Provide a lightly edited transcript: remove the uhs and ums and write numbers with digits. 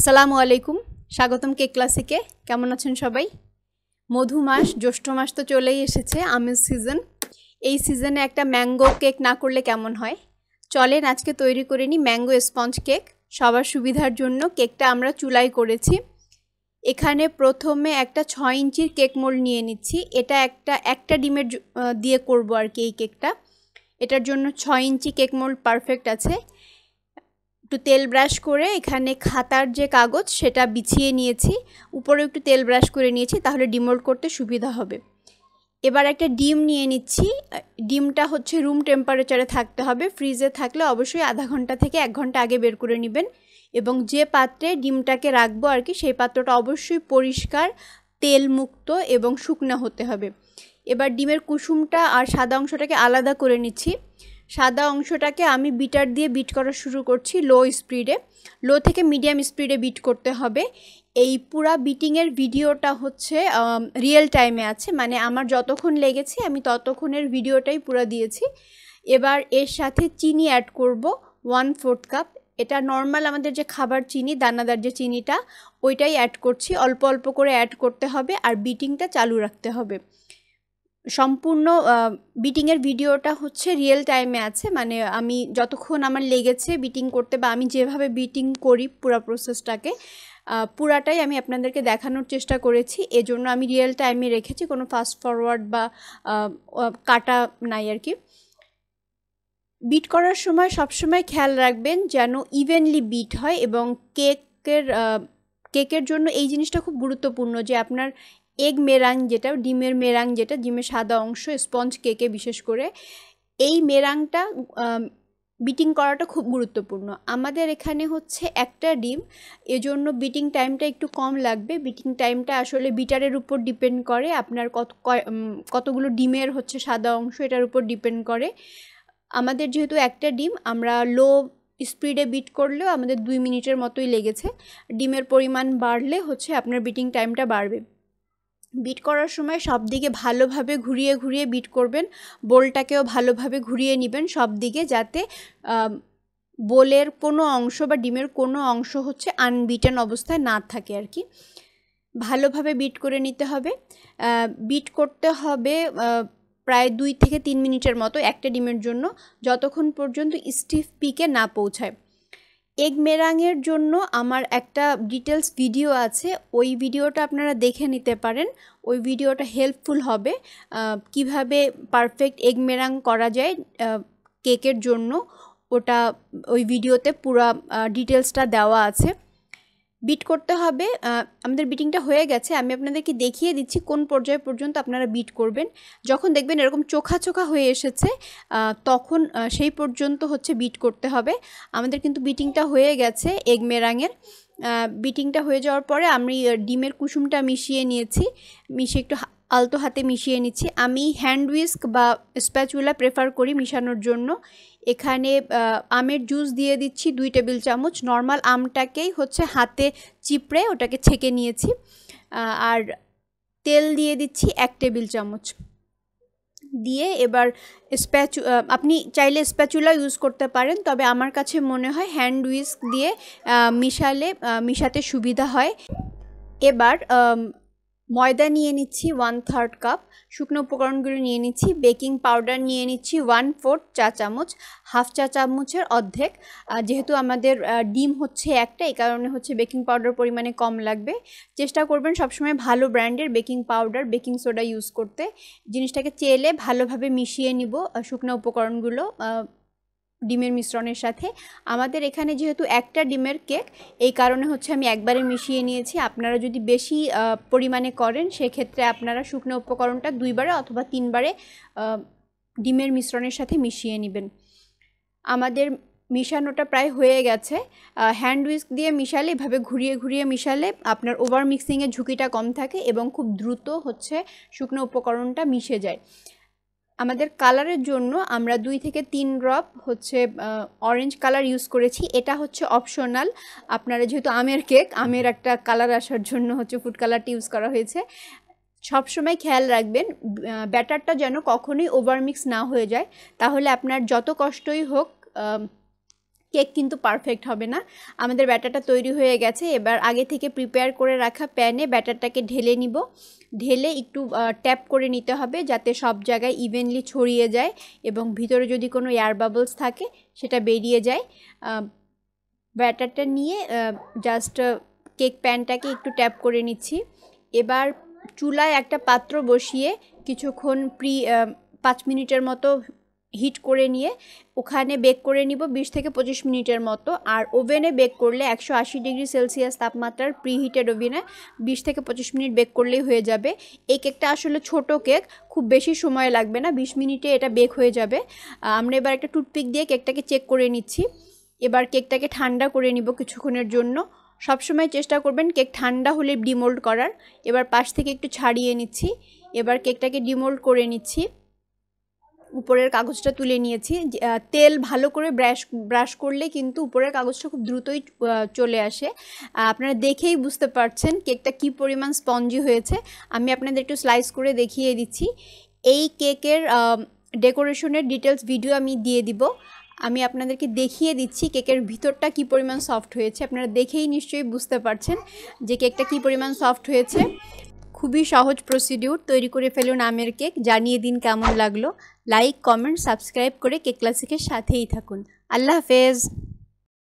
আসসালামু আলাইকুম, স্বাগতম কেক ক্লাসিকে। কেমন আছেন সবাই? মধু মাস, জ্যৈষ্ঠ মাস তো চলেই এসেছে, আমের সিজন। এই সিজনে একটা ম্যাঙ্গো কেক না করলে কেমন হয়? চলেন আজকে তৈরি করে নিই ম্যাঙ্গো স্পঞ্জ কেক। সবার সুবিধার জন্য কেকটা আমরা চুলায় করেছি। এখানে প্রথমে একটা 6 ইঞ্চির কেক মোল্ড নিয়ে নিচ্ছি। এটা একটা ডিমের দিয়ে করব আর কি এই কেকটা। এটার জন্য 6 ইঞ্চি কেক মোল্ড পারফেক্ট আছে। একটু তেল ব্রাশ করে এখানে খাতার যে কাগজ সেটা বিছিয়ে নিয়েছি, উপরে একটু তেল ব্রাশ করে নিয়েছি, তাহলে ডিমোল্ড করতে সুবিধা হবে। এবার একটা ডিম নিয়ে নিচ্ছি। ডিমটা হচ্ছে রুম টেম্পারেচারে থাকতে হবে। ফ্রিজে থাকলে অবশ্যই আধা ঘন্টা থেকে 1 ঘন্টা আগে বের করে নেবেন। এবং যে পাত্রে ডিমটাকে রাখবো আর কি, সেই পাত্রটা অবশ্যই পরিষ্কার, তেল মুক্ত এবং শুকনো হতে হবে। এবার ডিমের কুসুমটা আর সাদা অংশটাকে আলাদা করে নিচ্ছি। সাদা অংশটাকে আমি বিটার দিয়ে বিট করা শুরু করছি লো স্পিডে। লো থেকে মিডিয়াম স্পিডে বিট করতে হবে। এই পুরা বিটিংয়ের ভিডিওটা হচ্ছে রিয়েল টাইমে আছে, মানে আমার যতক্ষণ লেগেছে আমি ততক্ষণের ভিডিওটাই পুরো দিয়েছি। এবার এর সাথে চিনি অ্যাড করব 1/4 কাপ। এটা নর্মাল আমাদের যে খাবার চিনি, দানাদার যে চিনিটা, ওইটাই অ্যাড করছি। অল্প অল্প করে অ্যাড করতে হবে আর বিটিংটা চালু রাখতে হবে। সম্পূর্ণ বিটিংয়ের ভিডিওটা হচ্ছে রিয়েল টাইমে আছে, মানে আমি যতক্ষণ আমার লেগেছে বিটিং করতে, বা আমি যেভাবে বিটিং করি পুরো প্রসেসটাকে পুরাটাই আমি আপনাদেরকে দেখানোর চেষ্টা করেছি। এজন্য আমি রিয়েল টাইমে রেখেছি, কোনো ফাস্ট ফরওয়ার্ড বা কাটা নাই আর কি। বিট করার সময় সবসময় খেয়াল রাখবেন যেন ইভেনলি বিট হয়। এবং কেকের জন্য এই জিনিসটা খুব গুরুত্বপূর্ণ যে আপনার এগ মেরাং, যেটা ডিমের মেরাং, যেটা ডিমের সাদা অংশ স্পঞ্জ কেকে বিশেষ করে, এই মেরাংটা বিটিং করাটা খুব গুরুত্বপূর্ণ। আমাদের এখানে হচ্ছে একটা ডিম, এজন্য বিটিং টাইমটা একটু কম লাগবে। বিটিং টাইমটা আসলে বিটারের উপর ডিপেন্ড করে, আপনার কতগুলো ডিমের হচ্ছে সাদা অংশ, এটার উপর ডিপেন্ড করে। আমাদের যেহেতু একটা ডিম, আমরা লো স্পিডে বিট করলেও আমাদের 2 মিনিটের মতোই লেগেছে। ডিমের পরিমাণ বাড়লে হচ্ছে আপনার বিটিং টাইমটা বাড়বে। বিট করার সময় সব দিকে ভালোভাবে ঘুরিয়ে ঘুরিয়ে বিট করবেন। বোলটাকেও ভালোভাবে ঘুরিয়ে নেবেন সব দিকে, যাতে বোলের কোনো অংশ বা ডিমের কোনো অংশ হচ্ছে আনবিটেন অবস্থায় না থাকে আর কি। ভালোভাবে বিট করে নিতে হবে। বিট করতে হবে প্রায় 2 থেকে 3 মিনিটের মতো একটা ডিমের জন্য, যতক্ষণ পর্যন্ত স্টিফ পিকে না পৌঁছায়। এগ মেরাঙের জন্য আমার একটা ডিটেলস ভিডিও আছে, ওই ভিডিওটা আপনারা দেখে নিতে পারেন। ওই ভিডিওটা হেল্পফুল হবে কিভাবে পারফেক্ট এগ মেরাং করা যায় কেকের জন্য। ওই ভিডিওতে পুরো ডিটেলসটা দেওয়া আছে। বিট করতে হবে। আমাদের বিটিংটা হয়ে গেছে, আমি আপনাদেরকে দেখিয়ে দিচ্ছি কোন পর্যায় পর্যন্ত আপনারা বিট করবেন। যখন দেখবেন এরকম চোখা চোখা হয়ে এসেছে, তখন সেই পর্যন্ত হচ্ছে বিট করতে হবে। আমাদের কিন্তু বিটিংটা হয়ে গেছে এগ মেরাঙের। বিটিংটা হয়ে যাওয়ার পরে আমি ডিমের কুসুমটা মিশিয়ে নিয়েছি, মিশিয়ে একটু আলতো হাতে মিশিয়ে নিচ্ছি। আমি হ্যান্ড উইস্ক বা স্প্যাচুলা প্রেফার করি মিশানোর জন্য। এখানে আমের জুস দিয়ে দিচ্ছি 2 টেবিল চামচ। নর্মাল আমটাকেই হচ্ছে হাতে চিপড়ে ওটাকে ছেঁকে নিয়েছি। আর তেল দিয়ে দিচ্ছি 1 টেবিল চামচ দিয়ে। এবার আপনি চাইলে স্প্যাচুলা ইউজ করতে পারেন, তবে আমার কাছে মনে হয় হ্যান্ড উইস্ক দিয়ে মিশাতে সুবিধা হয়। এবার ময়দা নিয়ে নিচ্ছি 1/3 কাপ। শুকনো উপকরণগুলো নিয়ে নিচ্ছি। বেকিং পাউডার নিয়ে নিচ্ছি 1/4 চা চামচ, হাফ চা চামচের অর্ধেক। যেহেতু আমাদের ডিম হচ্ছে একটা, এই কারণে হচ্ছে বেকিং পাউডার পরিমাণে কম লাগবে। চেষ্টা করবেন সবসময় ভালো ব্র্যান্ডের baking powder, baking soda use করতে। জিনিসটাকে চেলে ভালোভাবে মিশিয়ে নিব শুকনো উপকরণগুলো ডিমের মিশ্রণের সাথে। আমাদের এখানে যেহেতু একটা ডিমের কেক, এই কারণে হচ্ছে আমি একবারে মিশিয়ে নিয়েছি। আপনারা যদি বেশি পরিমাণে করেন, সেক্ষেত্রে আপনারা শুকনো উপকরণটা 2 বারে অথবা 3 বারে ডিমের মিশ্রণের সাথে মিশিয়ে নেবেন। আমাদের মিশানোটা প্রায় হয়ে গেছে। হ্যান্ড উইস্ক দিয়ে মিশালে, এভাবে ঘুরিয়ে ঘুরিয়ে মিশালে আপনার ওভার মিক্সিংয়ের ঝুঁকিটা কম থাকে এবং খুব দ্রুত হচ্ছে শুকনো উপকরণটা মিশে যায়। আমাদের কালারের জন্য আমরা 2 থেকে 3 ড্রপ হচ্ছে অরেঞ্জ কালার ইউজ করেছি। এটা হচ্ছে অপশনাল। আপনারা যেহেতু আমের কেক, আমের একটা কালার আসার জন্য হচ্ছে ফুড কালারটা ইউজ করা হয়েছে। সবসময় খেয়াল রাখবেন ব্যাটারটা যেন কখনোই ওভারমিক্স না হয়ে যায়, তাহলে আপনার যত কষ্টই হোক কেক কিন্তু পারফেক্ট হবে না। আমাদের ব্যাটারটা তৈরি হয়ে গেছে। এবার আগে থেকে প্রিপেয়ার করে রাখা প্যানে ব্যাটারটাকে ঢেলে নিব। ঢেলে একটু ট্যাপ করে নিতে হবে যাতে সব জায়গায় ইভেনলি ছড়িয়ে যায় এবং ভিতরে যদি কোনো এয়ার বাবলস থাকে সেটা বেরিয়ে যায়। ব্যাটারটা নিয়ে জাস্ট কেক প্যানটাকে একটু ট্যাপ করে নিচ্ছি। এবার চুলায় একটা পাত্র বসিয়ে কিছুক্ষণ 5 মিনিটের মতো হিট করে নিয়ে ওখানে বেক করে নিব 20 থেকে 25 মিনিটের মতো। আর ওভেনে বেক করলে 180 ডিগ্রি সেলসিয়াস তাপমাত্রার প্রিহিটেড ওভেনে 20 থেকে 25 মিনিট বেক করলেই হয়ে যাবে। এই কেকটা আসলে ছোট কেক, খুব বেশি সময় লাগবে না, 20 মিনিটে এটা বেক হয়ে যাবে। আমরা এবার একটা টুথপিক দিয়ে কেকটাকে চেক করে নিচ্ছি। এবার কেকটাকে ঠান্ডা করে নিব কিছুক্ষণের জন্য। সবসময় চেষ্টা করবেন কেক ঠান্ডা হলে ডিমোল্ড করার। এবার পাশ থেকে একটু ছাড়িয়ে নিচ্ছি। এবার কেকটাকে ডিমোল্ড করে নিচ্ছি। উপরের কাগজটা তুলে নিয়েছি। তেল ভালো করে ব্রাশ করলে কিন্তু উপরের কাগজটা খুব দ্রুতই চলে আসে। আপনারা দেখেই বুঝতে পারছেন কেকটা কি পরিমাণ স্পঞ্জি হয়েছে। আমি আপনাদের একটু স্লাইস করে দেখিয়ে দিচ্ছি। এই কেকের ডেকোরেশনের ডিটেলস ভিডিও আমি দিয়ে দিব। আমি আপনাদেরকে দেখিয়ে দিচ্ছি কেকের ভিতরটা কি পরিমাণ সফট হয়েছে। আপনারা দেখেই নিশ্চয়ই বুঝতে পারছেন যে কেকটা কি পরিমাণ সফট হয়েছে। খুবই সহজ প্রসিডিউর, তৈরি করে ফেলুন আমের কেক। জানিয়ে দিন কেমন লাগলো। লাইক, কমেন্ট, সাবস্ক্রাইব করে কেক ক্লাসিকের সাথেই থাকুন। আল্লাহ হাফেজ।